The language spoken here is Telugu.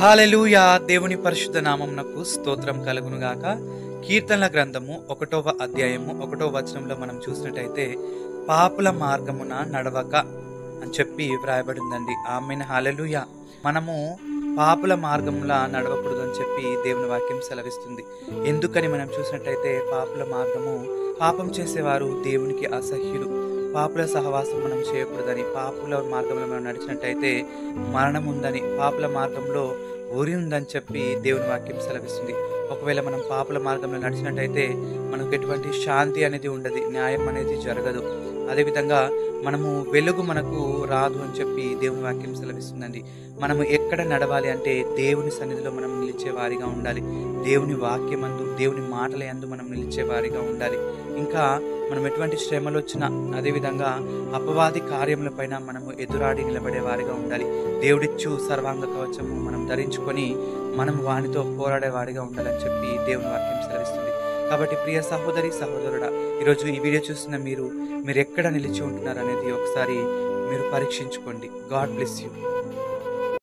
హల్లెలూయా! దేవుని పరిశుద్ధ నామమునకు స్తోత్రం కలుగునుగాక. కీర్తనల గ్రంథము 1వ అధ్యాయము 1వ వచనంలో మనం చూసినట్టయితే, పాపుల మార్గమున నడవక అని చెప్పి వ్రాయబడిందండి. ఆమేన్. హల్లెలూయా! మనము పాపుల మార్గములా నడవకూడదు అని చెప్పి దేవుని వాక్యం సెలవిస్తుంది. ఎందుకని మనం చూసినట్టయితే, పాపుల మార్గము, పాపం చేసేవారు దేవునికి అసహ్యులు. పాపుల సహవాసం మనం చేయకూడదని, పాపుల మార్గంలో మనం నడిచినట్టయితే మరణం ఉందని, పాపుల మార్గంలో ఉరి ఉందని చెప్పి దేవుని వాక్యం సెలవిస్తుంది. ఒకవేళ మనం పాపుల మార్గంలో నడిచినట్టయితే మనకు ఎటువంటి శాంతి అనేది ఉండదు, న్యాయం అనేది జరగదు. అదేవిధంగా మనము వెలుగు మనకు రాదు అని చెప్పి దేవుని వాక్యం సెలవిస్తుందండి. మనము ఎక్కడ నడవాలి అంటే దేవుని సన్నిధిలో మనం నిలిచే వారిగా ఉండాలి. దేవుని వాక్యమందు, దేవుని మాటల యందు మనం నిలిచే వారిగా ఉండాలి. ఇంకా మనం ఎటువంటి శ్రమలు వచ్చినా, అదేవిధంగా అపవాది కార్యములపైన మనము ఎదురాడి నిలబడే వారిగా ఉండాలి. దేవుడిచ్చు సర్వాంగ కవచము మనం ధరించుకొని మనం వానితో పోరాడే వారిగా ఉండాలని చెప్పి దేవుని వాక్యం సెలవిస్తుంది. కాబట్టి ప్రియ సహోదరి సహోదరుడా, ఈరోజు ఈ వీడియో చూస్తున్న మీరు ఎక్కడ నిలిచి ఉంటున్నారు అనేది ఒకసారి మీరు పరీక్షించుకోండి. God bless you.